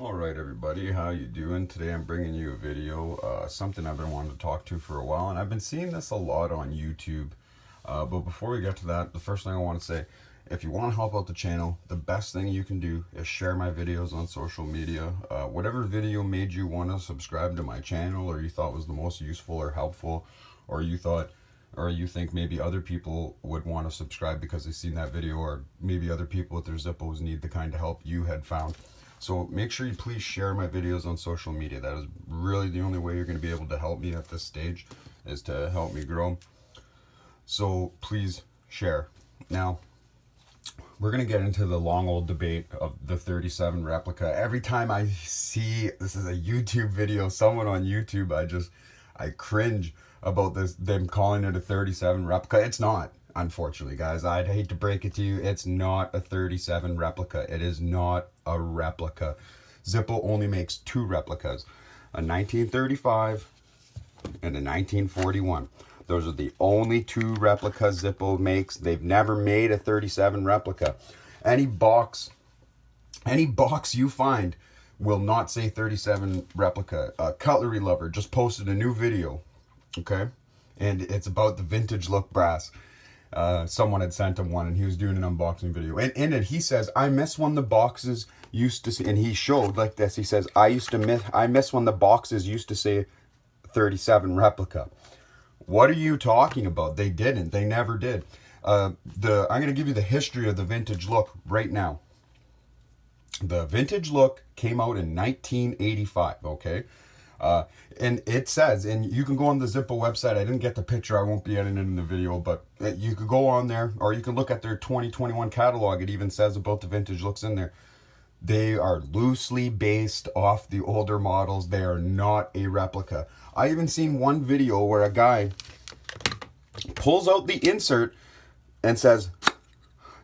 All right, everybody, how you doing? Today I'm bringing you a video, something I've been wanting to talk to for a while, and I've been seeing this a lot on YouTube. But before we get to that, the first thing I want to say, if you want to help out the channel, the best thing you can do is share my videos on social media. Whatever video made you want to subscribe to my channel, or you thought was the most useful or helpful, or you think maybe other people would want to subscribe because they've seen that video, or maybe other people with their Zippos need the kind of help you had found. So make sure you please share my videos on social media. That is really the only way you're going to be able to help me at this stage, is to help me grow. So please share. Now, we're going to get into the long old debate of the 37 replica. Every time I see this is a YouTube video, someone on YouTube, I cringe about them calling it a 37 replica. It's not. Unfortunately, guys, I'd hate to break it to you, it's not a 37 replica. It is not a replica. Zippo only makes two replicas, a 1935 and a 1941. Those are the only two replicas Zippo makes. They've never made a 37 replica. Any box you find will not say 37 replica. Cutlery Lover just posted a new video, okay? And it's about the vintage look brass. Someone had sent him one and he was doing an unboxing video, and in it he says, I miss when the boxes used to say, and he showed like this, he says, I miss when the boxes used to say 37 replica. What are you talking about? They didn't. They never did. I'm going to give you the history of the vintage look right now. The vintage look came out in 1985, okay? And it says, and you can go on the Zippo website. I didn't get the picture. I won't be editing it in the video, but you could go on there, or you can look at their 2021 catalog. It even says about the vintage looks in there. They are loosely based off the older models. They are not a replica. I even seen one video where a guy pulls out the insert and says,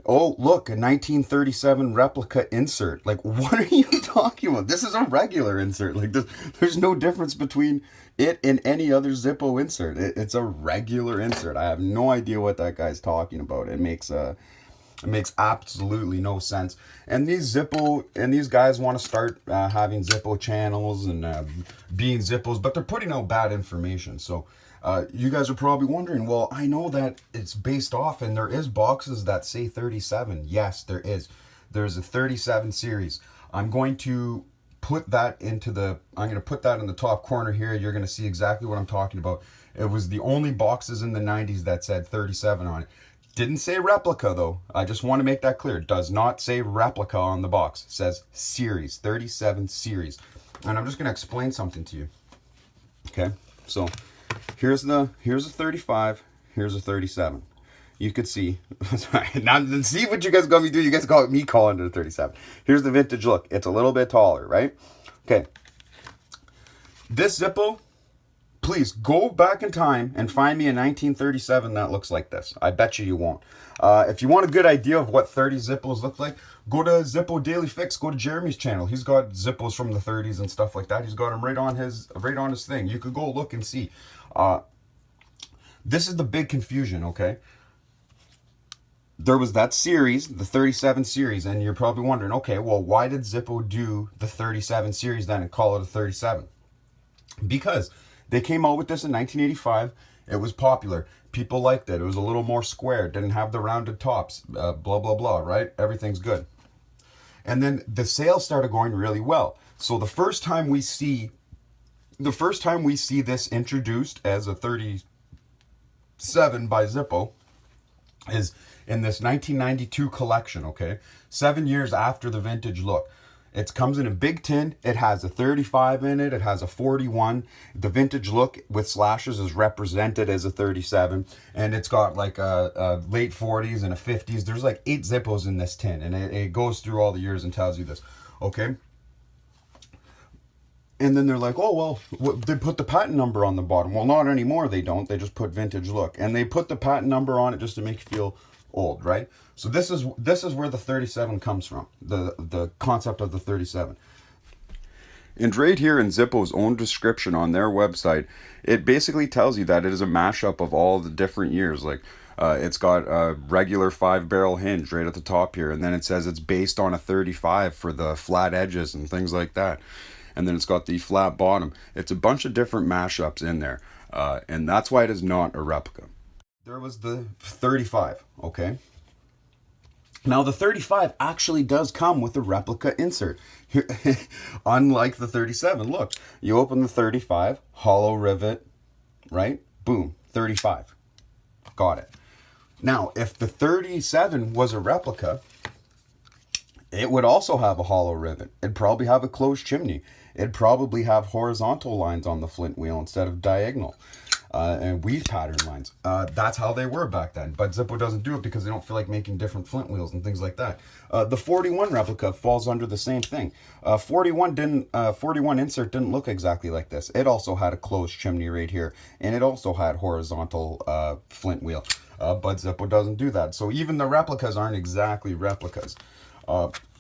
oh, look, a 1937 replica insert. Like, what are you talking about? This is a regular insert. Like, there's no difference between it and any other Zippo insert. It's a regular insert. I have no idea what that guy's talking about. It makes absolutely no sense. And these guys want to start having Zippo channels and being Zippos, but they're putting out bad information. So you guys are probably wondering, well, I know that it's based off, and there is boxes that say 37. Yes, there is. There's a 37 series. I'm going to put that in the top corner here. You're going to see exactly what I'm talking about. It was the only boxes in the 90s that said 37 on it. Didn't say replica, though. I just want to make that clear. It does not say replica on the box. It says series, 37 series. And I'm just going to explain something to you. Okay, so here's a 35, here's a 37. You could see, now see what you guys got me do. You guys got me calling it a 37. Here's the vintage look. It's a little bit taller, right? Okay. This Zippo, please go back in time and find me a 1937 that looks like this. I bet you won't. If you want a good idea of what 30 Zippos look like, go to Zippo Daily Fix. Go to Jeremy's channel. He's got Zippos from the 30s and stuff like that. He's got them right on his thing. You could go look and see. This is the big confusion, okay? There was that series, the 37 series, and you're probably wondering, okay, well, why did Zippo do the 37 series then and call it a 37? Because they came out with this in 1985. It was popular. People liked it. It was a little more square. Didn't have the rounded tops. Blah, blah, blah, right? Everything's good. And then the sales started going really well. So the first time we see this introduced as a 37 by Zippo is in this 1992 collection, okay? 7 years after the vintage look. It comes in a big tin. It has a 35 in it. It has a 41. The vintage look with slashes is represented as a 37. And it's got like a late 40s and a 50s. There's like 8 Zippos in this tin. And it goes through all the years and tells you this, okay? And then they're like, oh, well, they put the patent number on the bottom. Well, not anymore, they don't. They just put vintage look. And they put the patent number on it just to make you feel old, right? So this is where the 37 comes from, the concept of the 37. And right here in Zippo's own description on their website, it basically tells you that it is a mashup of all the different years. Like, it's got a regular 5-barrel hinge right at the top here, and then it says it's based on a 35 for the flat edges and things like that. And then it's got the flat bottom. It's a bunch of different mashups in there, and that's why it is not a replica. There was the 35, okay? Now the 35 actually does come with a replica insert. Unlike the 37. Look, you open the 35, hollow rivet, right? Boom, 35. Got it. Now, if the 37 was a replica, it would also have a hollow rivet. It'd probably have a closed chimney. It'd probably have horizontal lines on the flint wheel instead of diagonal. And weave pattern lines. That's how they were back then. But Zippo doesn't do it because they don't feel like making different flint wheels and things like that. The 41 replica falls under the same thing. 41 insert didn't look exactly like this. It also had a closed chimney right here, and it also had horizontal flint wheel. But Zippo doesn't do that. So even the replicas aren't exactly replicas.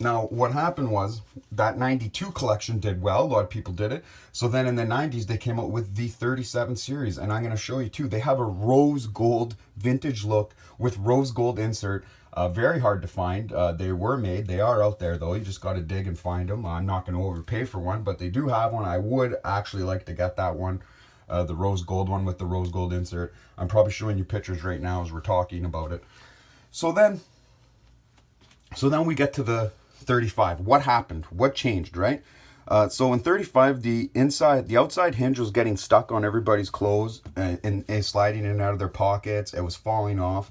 Now, what happened was that 92 collection did well. A lot of people did it. So then in the 90s, they came out with the 37 series. And I'm going to show you too. They have a rose gold vintage look with rose gold insert. Very hard to find. They were made. They are out there though. You just got to dig and find them. I'm not going to overpay for one, but they do have one. I would actually like to get that one. The rose gold one with the rose gold insert. I'm probably showing you pictures right now as we're talking about it. So then we get to the 35. What happened? What changed, right? So in 35, the outside hinge was getting stuck on everybody's clothes and sliding in and out of their pockets. It was falling off.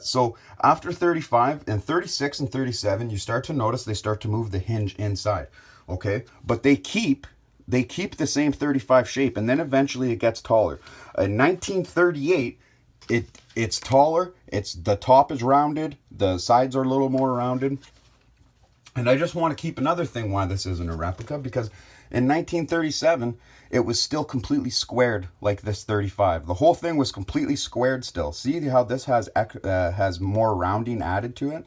So after 35 and 36 and 37, you start to notice they start to move the hinge inside. Okay, but they keep the same 35 shape, and then eventually it gets taller. In 1938. It's taller, the top is rounded, the sides are a little more rounded. And I just want to keep another thing why this isn't a replica, because in 1937, it was still completely squared like this 35. The whole thing was completely squared still. See how this has more rounding added to it?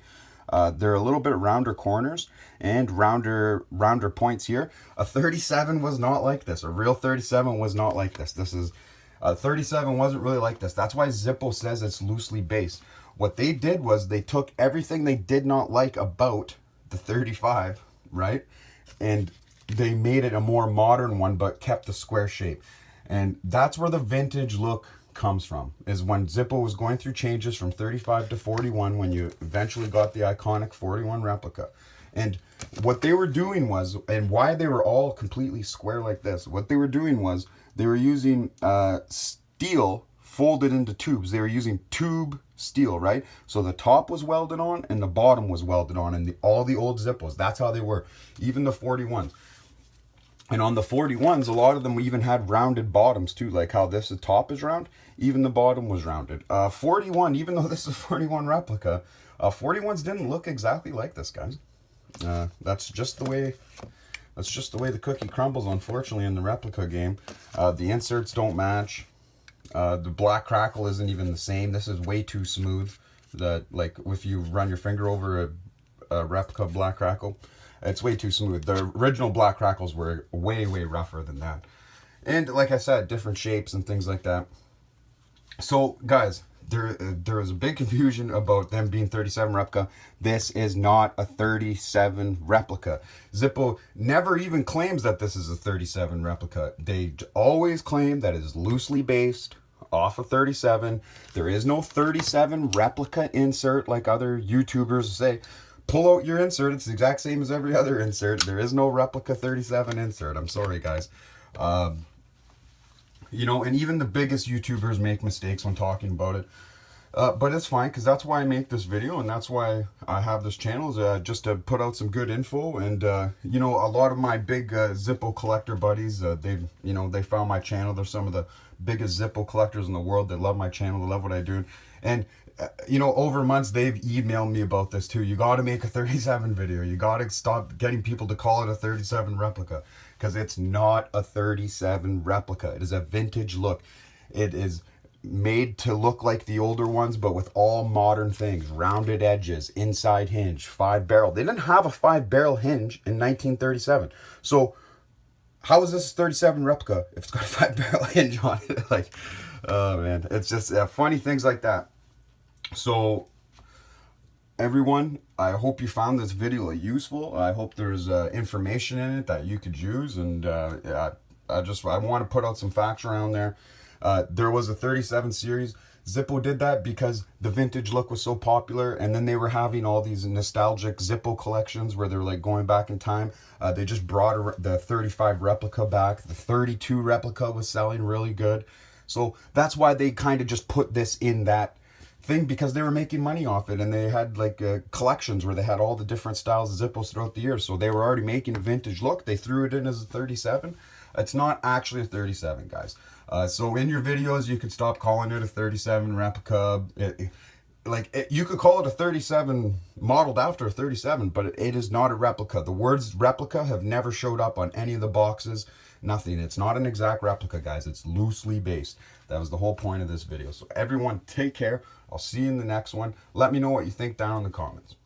They're a little bit rounder corners and rounder points here. A 37 was not like this. A real 37 was not like this. 37 wasn't really like this. That's why Zippo says it's loosely based. What they did was they took everything they did not like about the 35, right? And they made it a more modern one, but kept the square shape. And that's where the vintage look comes from, is when Zippo was going through changes from 35 to 41, when you eventually got the iconic 41 replica. And what they were doing was, and why they were all completely square like this, what they were doing was they were using steel folded into tubes. They were using tube steel, right? So the top was welded on and the bottom was welded on, and all the old Zippos, that's how they were. Even the 41s. And on the 41s, a lot of them even had rounded bottoms too, like how the top is round, even the bottom was rounded. 41, even though this is a 41 replica, 41s didn't look exactly like this, guys. That's just the way the cookie crumbles, unfortunately, in the replica game. The inserts don't match. The black crackle isn't even the same. This is way too smooth. Like if you run your finger over a replica black crackle, it's way too smooth. The original black crackles were way rougher than that. And like I said, different shapes and things like that. So guys, there is a big confusion about them being 37 replica. This is not a 37 replica. Zippo never even claims that this is a 37 replica. They always claim that it is loosely based off of 37. There is no 37 replica insert like other YouTubers say. Pull out your insert. It's the exact same as every other insert. There is no replica 37 insert. I'm sorry, guys. You know, and even the biggest YouTubers make mistakes when talking about it. But it's fine, because that's why I make this video, and that's why I have this channel, is just to put out some good info. And you know, a lot of my big Zippo collector buddies, they found my channel. They're some of the biggest Zippo collectors in the world. They love my channel. They love what I do. And you know, over months they've emailed me about this too. You got to make a 37 video. You got to stop getting people to call it a 37 replica, because it's not a 37 replica. It is a vintage look. It is made to look like the older ones, but with all modern things: rounded edges, inside hinge, 5-barrel. They didn't have a 5-barrel hinge in 1937. So how is this 37 replica if it's got a 5-barrel hinge on it? Like, oh man, it's just funny things like that. So everyone, I hope you found this video useful. I hope there's information in it that you could use, and yeah, I want to put out some facts around there. There was a 37 series. Zippo did that because the vintage look was so popular, and then they were having all these nostalgic Zippo collections where they're like going back in time. They just brought the 35 replica back. The 32 replica was selling really good. So that's why they kind of just put this in that thing, because they were making money off it, and they had like collections where they had all the different styles of Zippos throughout the year. So they were already making a vintage look. They threw it in as a 37. It's not actually a 37, guys. So in your videos, you could stop calling it a 37 replica. You could call it a 37 modeled after a 37, but it is not a replica. The words replica have never showed up on any of the boxes. Nothing. It's not an exact replica, guys. It's loosely based. That was the whole point of this video. So everyone, take care. I'll see you in the next one. Let me know what you think down in the comments.